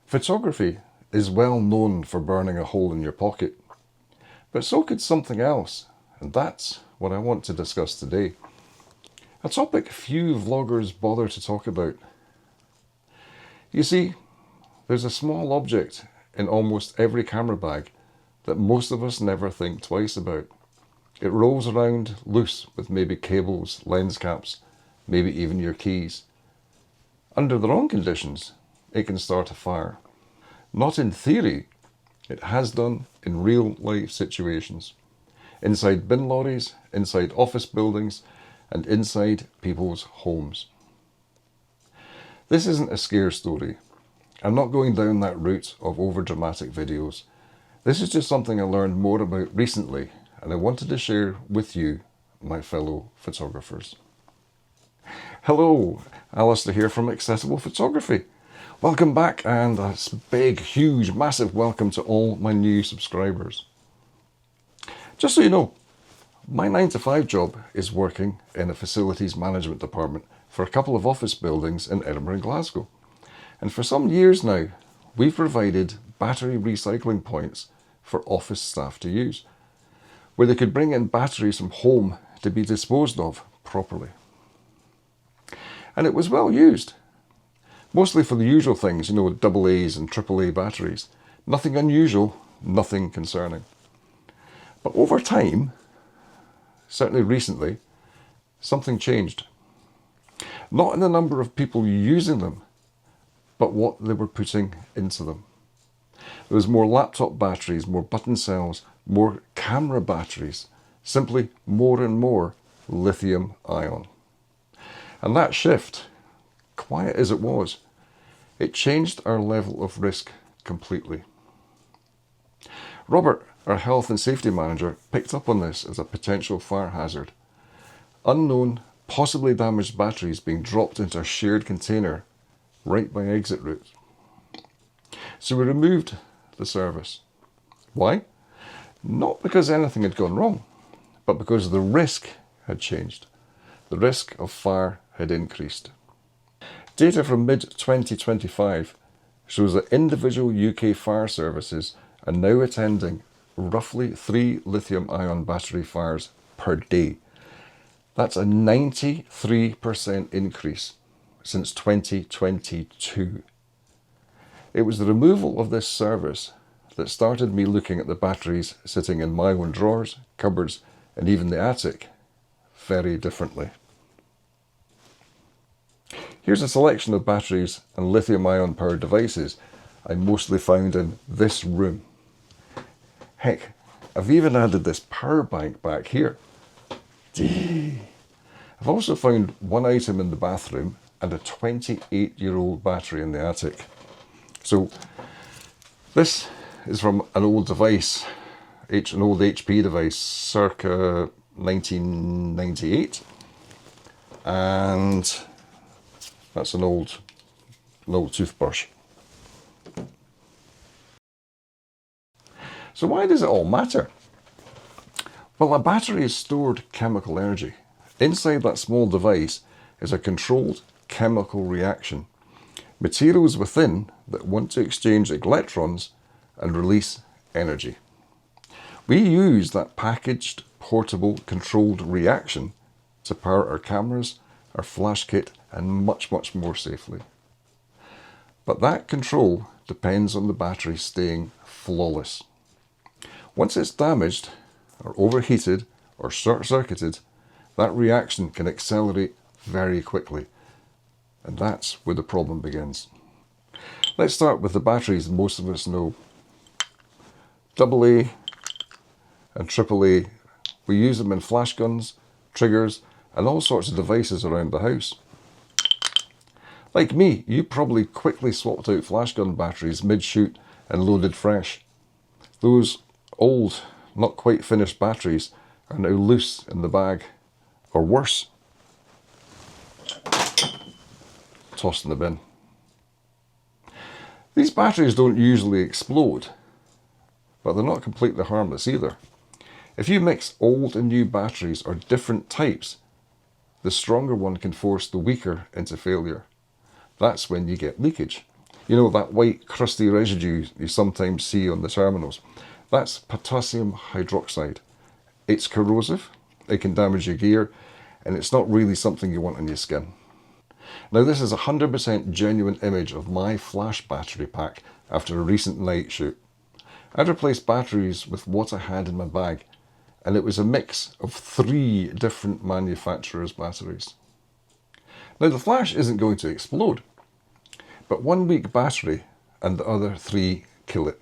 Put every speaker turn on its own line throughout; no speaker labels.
Photography is well known for burning a hole in your pocket, but so could something else, and that's what I want to discuss today. A topic few vloggers bother to talk about. You see, there's a small object in almost every camera bag that most of us never think twice about. It rolls around loose with maybe cables, lens caps, maybe even your keys. Under the wrong conditions, it can start a fire. Not in theory, it has done in real life situations. Inside bin lorries, inside office buildings, and inside people's homes. This isn't a scare story. I'm not going down that route of overdramatic videos. This is just something I learned more about recently, and I wanted to share with you, my fellow photographers. Hello, Alistair here from Accessible Photography. Welcome back, and a big, huge, massive welcome to all my new subscribers. Just so you know, my 9-to-5 job is working in a facilities management department for a couple of office buildings in Edinburgh and Glasgow. And for some years now, we've provided battery recycling points for office staff to use, where they could bring in batteries from home to be disposed of properly. And it was well used. Mostly for the usual things, AA's and AAA batteries. Nothing unusual, nothing concerning. But over time, certainly recently, something changed. Not in the number of people using them, but what they were putting into them. There was more laptop batteries, more button cells, more camera batteries, simply more and more lithium-ion. And that shift, quiet as it was, it changed our level of risk completely. Robert, our health and safety manager, picked up on this as a potential fire hazard. Unknown, possibly damaged batteries being dropped into a shared container right by exit routes. So we removed the service. Why? Not because anything had gone wrong, but because the risk had changed. The risk of fire had increased. Data from mid-2025 shows that individual UK fire services are now attending roughly 3 lithium-ion battery fires per day. That's a 93% increase since 2022. It was the removal of this service that started me looking at the batteries sitting in my own drawers, cupboards, and even the attic very differently. Here's a selection of batteries and lithium-ion powered devices I mostly found in this room. Heck, I've even added this power bank back here. I've also found one item in the bathroom and a 28-year-old battery in the attic. So this is from an old device, an old HP device, circa 1998. And that's an old toothbrush. So why does it all matter? Well, a battery is stored chemical energy. Inside that small device is a controlled chemical reaction. Materials within that want to exchange electrons and release energy. We use that packaged, portable, controlled reaction to power our cameras, our flash kit, and much, much more safely. But that control depends on the battery staying flawless. Once it's damaged, or overheated, or short-circuited, that reaction can accelerate very quickly. And that's where the problem begins. Let's start with the batteries most of us know. AA and AAA, we use them in flash guns, triggers, and all sorts of devices around the house. Like me, you probably quickly swapped out flash gun batteries mid-shoot and loaded fresh. Those old, not quite finished batteries are now loose in the bag, or worse, tossed in the bin. These batteries don't usually explode, but they're not completely harmless either. If you mix old and new batteries or different types, the stronger one can force the weaker into failure. That's when you get leakage. You know, that white crusty residue you sometimes see on the terminals. That's potassium hydroxide. It's corrosive, it can damage your gear, and it's not really something you want on your skin. Now this is a 100% genuine image of my flash battery pack after a recent night shoot. I'd replaced batteries with what I had in my bag, and it was a mix of 3 different manufacturers' batteries. Now the flash isn't going to explode, but 1 weak battery and the other 3 kill it.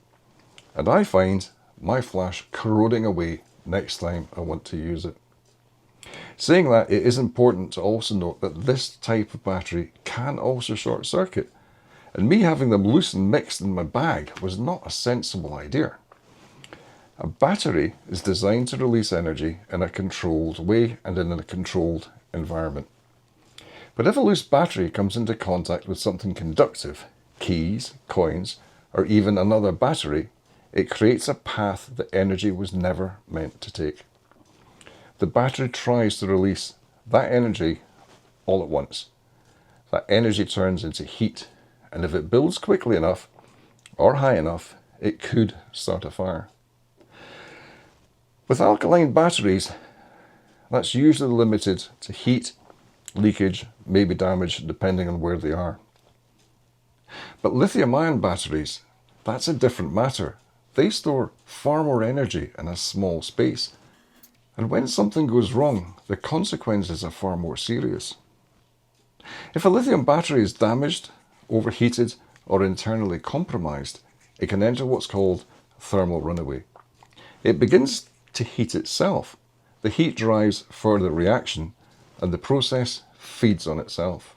And I find my flash corroding away next time I want to use it. Saying that, it is important to also note that this type of battery can also short circuit, and me having them loose and mixed in my bag was not a sensible idea. A battery is designed to release energy in a controlled way and in a controlled environment. But if a loose battery comes into contact with something conductive, keys, coins, or even another battery, it creates a path that energy was never meant to take. The battery tries to release that energy all at once. That energy turns into heat, and if it builds quickly enough or high enough, it could start a fire. With alkaline batteries, that's usually limited to heat, leakage, maybe damage depending on where they are. But lithium-ion batteries, that's a different matter. They store far more energy in a small space. And when something goes wrong, the consequences are far more serious. If a lithium battery is damaged, overheated, or internally compromised, it can enter what's called thermal runaway. It begins to heat itself. The heat drives further reaction, and the process feeds on itself.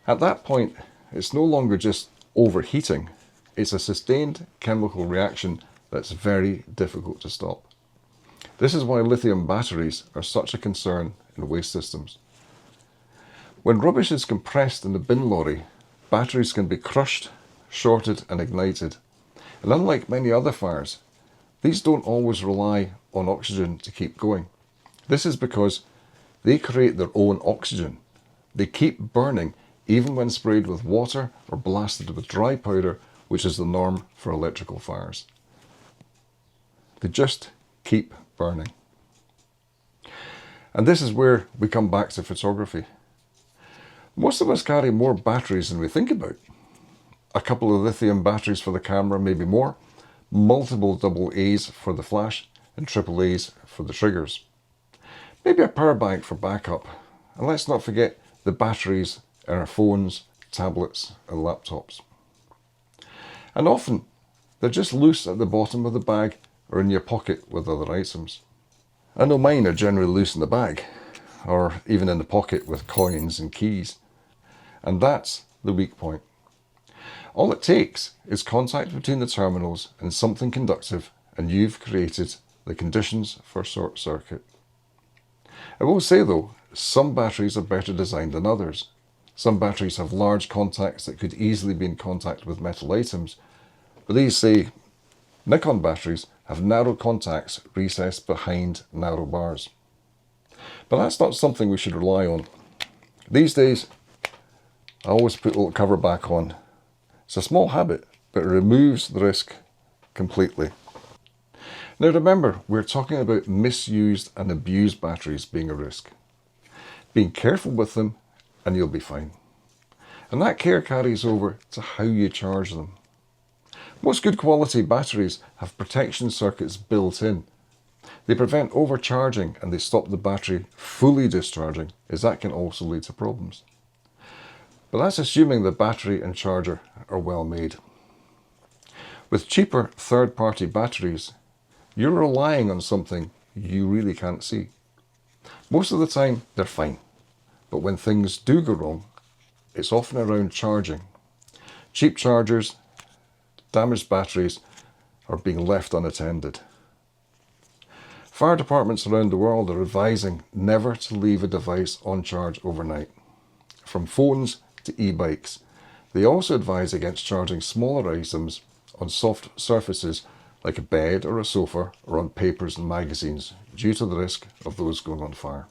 At that point, it's no longer just overheating, it's a sustained chemical reaction that's very difficult to stop. This is why lithium batteries are such a concern in waste systems. When rubbish is compressed in a bin lorry, batteries can be crushed, shorted and ignited. And unlike many other fires, these don't always rely on oxygen to keep going. This is because they create their own oxygen. They keep burning even when sprayed with water or blasted with dry powder, which is the norm for electrical fires. They just keep burning. And this is where we come back to photography. Most of us carry more batteries than we think about. A couple of lithium batteries for the camera, maybe more, multiple AA for the flash, and AAAs for the triggers. Maybe a power bank for backup. And let's not forget the batteries in our phones, tablets and laptops. And often they're just loose at the bottom of the bag or in your pocket with other items. I know mine are generally loose in the bag or even in the pocket with coins and keys. And that's the weak point. All it takes is contact between the terminals and something conductive, and you've created the conditions for short circuit. I will say though, some batteries are better designed than others. Some batteries have large contacts that could easily be in contact with metal items, but these, say, Nikon batteries have narrow contacts recessed behind narrow bars. But that's not something we should rely on. These days, I always put a little cover back on. It's a small habit, but it removes the risk completely. Now remember, we're talking about misused and abused batteries being a risk. Being careful with them and you'll be fine. And that care carries over to how you charge them. Most good quality batteries have protection circuits built in. They prevent overcharging and they stop the battery fully discharging, as that can also lead to problems. But that's assuming the battery and charger are well made. With cheaper third-party batteries, you're relying on something you really can't see. Most of the time, they're fine. But when things do go wrong, it's often around charging. Cheap chargers, damaged batteries, are being left unattended. Fire departments around the world are advising never to leave a device on charge overnight. From phones to e-bikes. They also advise against charging smaller items on soft surfaces like a bed or a sofa or on papers and magazines due to the risk of those going on fire.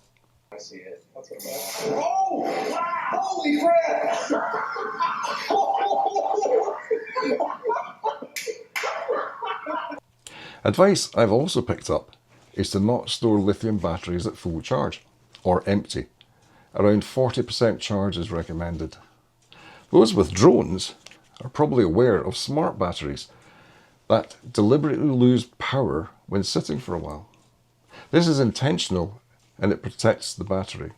I see it. That's what I'm at. Oh! Wow! Holy crap!
Advice I've also picked up is to not store lithium batteries at full charge or empty. Around 40% charge is recommended. Those with drones are probably aware of smart batteries that deliberately lose power when sitting for a while. This is intentional and it protects the battery.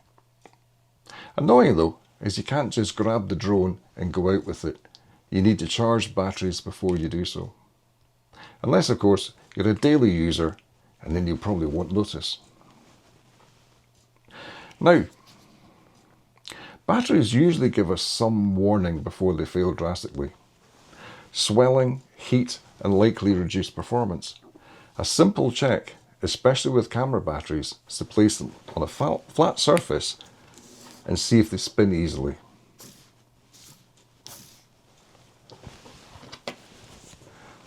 Annoying though is you can't just grab the drone and go out with it. You need to charge batteries before you do so. Unless of course you're a daily user, and then you probably won't notice. Now, batteries usually give us some warning before they fail drastically. Swelling, heat and likely reduced performance. A simple check, especially with camera batteries, is to place them on a flat surface and see if they spin easily.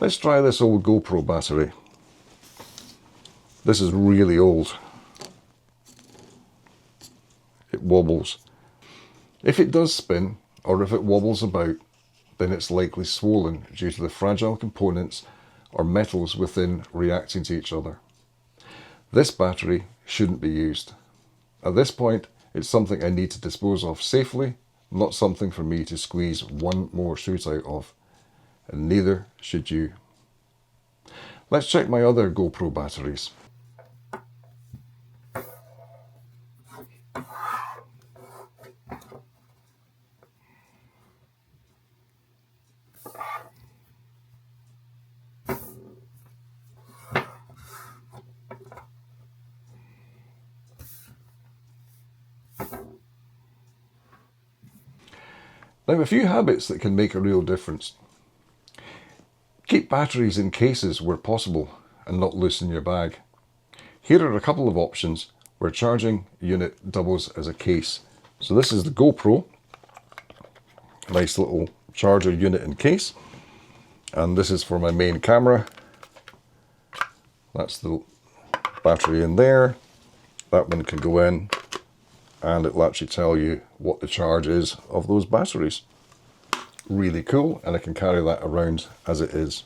Let's try this old GoPro battery. This is really old. It wobbles. If it does spin, or if it wobbles about, then it's likely swollen due to the fragile components or metals within reacting to each other. This battery shouldn't be used. At this point, it's something I need to dispose of safely, not something for me to squeeze one more shoot out of. And neither should you. Let's check my other GoPro batteries. Now, a few habits that can make a real difference. Keep batteries in cases where possible and not loose in your bag. Here are a couple of options where charging unit doubles as a case. So this is the GoPro, nice little charger unit in case, and this is for my main camera. That's the battery in there. That one can go in, and it'll actually tell you what the charge is of those batteries. Really cool, and I can carry that around as it is.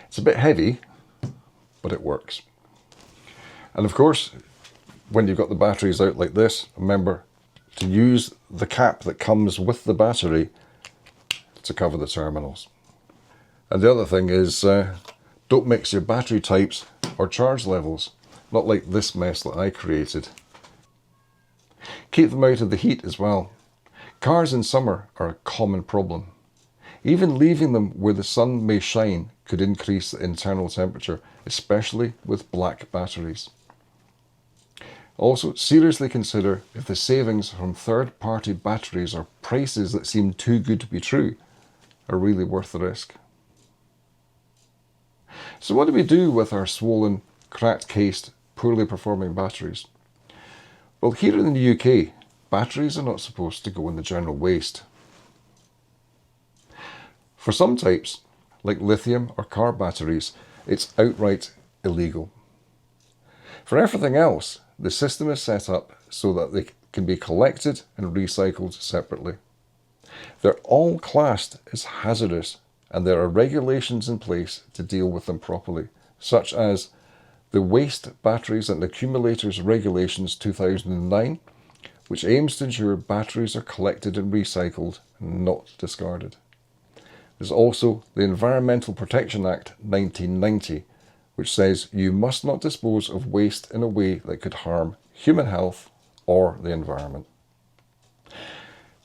It's a bit heavy, but it works. And of course, when you've got the batteries out like this, remember to use the cap that comes with the battery to cover the terminals. And the other thing is, don't mix your battery types or charge levels, not like this mess that I created. Keep them out of the heat as well. Cars in summer are a common problem. Even leaving them where the sun may shine could increase the internal temperature, especially with black batteries. Also, seriously consider if the savings from third-party batteries or prices that seem too good to be true are really worth the risk. So what do we do with our swollen, cracked-cased, poorly performing batteries? Well, here in the UK, batteries are not supposed to go in the general waste. For some types, like lithium or car batteries, it's outright illegal. For everything else, the system is set up so that they can be collected and recycled separately. They're all classed as hazardous, and there are regulations in place to deal with them properly, such as the Waste Batteries and Accumulators Regulations 2009, which aims to ensure batteries are collected and recycled, not discarded. There's also the Environmental Protection Act 1990, which says you must not dispose of waste in a way that could harm human health or the environment.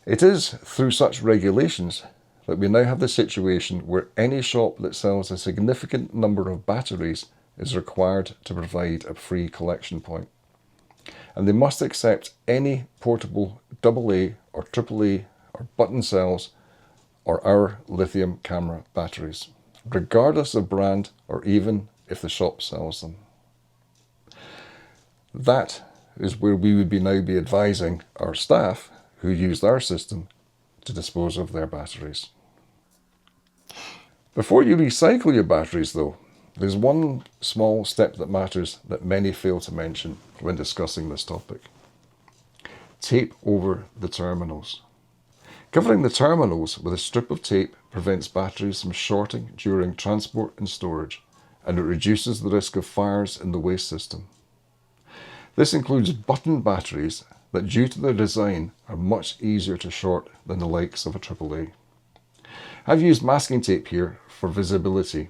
It is through such regulations that we now have the situation where any shop that sells a significant number of batteries is required to provide a free collection point. And they must accept any portable AA or AAA or button cells or our lithium camera batteries, regardless of brand or even if the shop sells them. That is where we would now be advising our staff who used our system to dispose of their batteries. Before you recycle your batteries though, there's one small step that matters that many fail to mention when discussing this topic. Tape over the terminals. Covering the terminals with a strip of tape prevents batteries from shorting during transport and storage, and it reduces the risk of fires in the waste system. This includes button batteries that, due to their design, are much easier to short than the likes of a AAA. I've used masking tape here for visibility.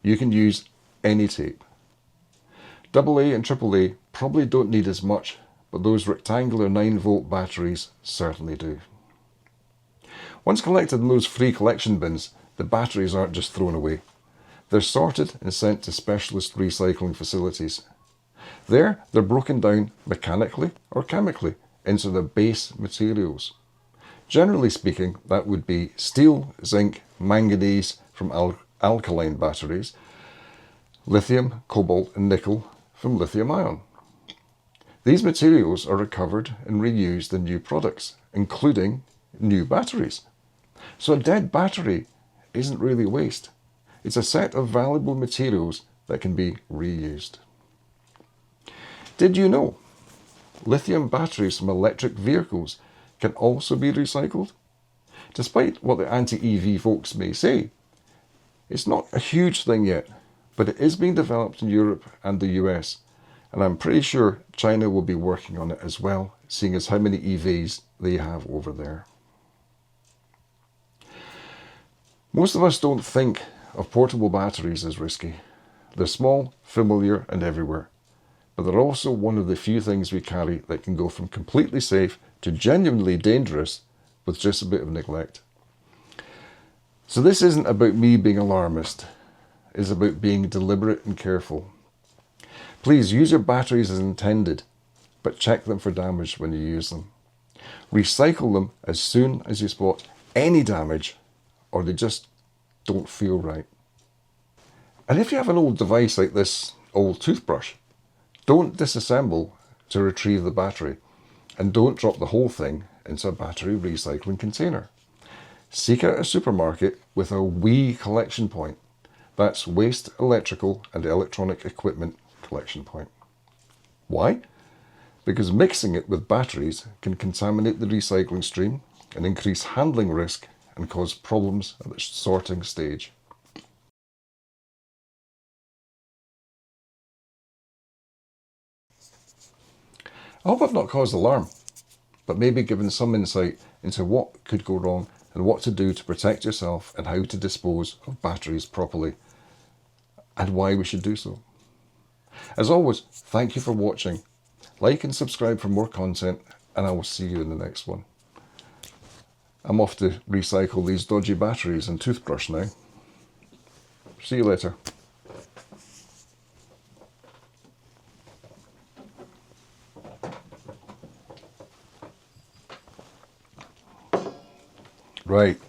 You can use any tape. AA and AAA probably don't need as much, but those rectangular 9-volt batteries certainly do. Once collected in those free collection bins, the batteries aren't just thrown away. They're sorted and sent to specialist recycling facilities. There, they're broken down mechanically or chemically into their base materials. Generally speaking, that would be steel, zinc, manganese from alkaline batteries, lithium, cobalt and nickel from lithium-ion. These materials are recovered and reused in new products, including new batteries. So a dead battery isn't really waste. It's a set of valuable materials that can be reused. Did you know lithium batteries from electric vehicles can also be recycled? Despite what the anti-EV folks may say, it's not a huge thing yet, but it is being developed in Europe and the US, and I'm pretty sure China will be working on it as well, seeing as how many EVs they have over there. Most of us don't think of portable batteries as risky. They're small, familiar and everywhere, but they're also one of the few things we carry that can go from completely safe to genuinely dangerous with just a bit of neglect. So this isn't about me being alarmist, it's about being deliberate and careful. Please use your batteries as intended, but check them for damage when you use them. Recycle them as soon as you spot any damage or they just don't feel right. And if you have an old device like this old toothbrush, don't disassemble to retrieve the battery, and don't drop the whole thing into a battery recycling container. Seek out a supermarket with a WE collection point. That's Waste Electrical and Electronic Equipment Collection Point. Why? Because mixing it with batteries can contaminate the recycling stream and increase handling risk and cause problems at the sorting stage. I hope I've not caused alarm, but maybe given some insight into what could go wrong and what to do to protect yourself and how to dispose of batteries properly and why we should do so. As always, thank you for watching. Like and subscribe for more content, and I will see you in the next one. I'm off to recycle these dodgy batteries and toothbrush now. See you later. Right.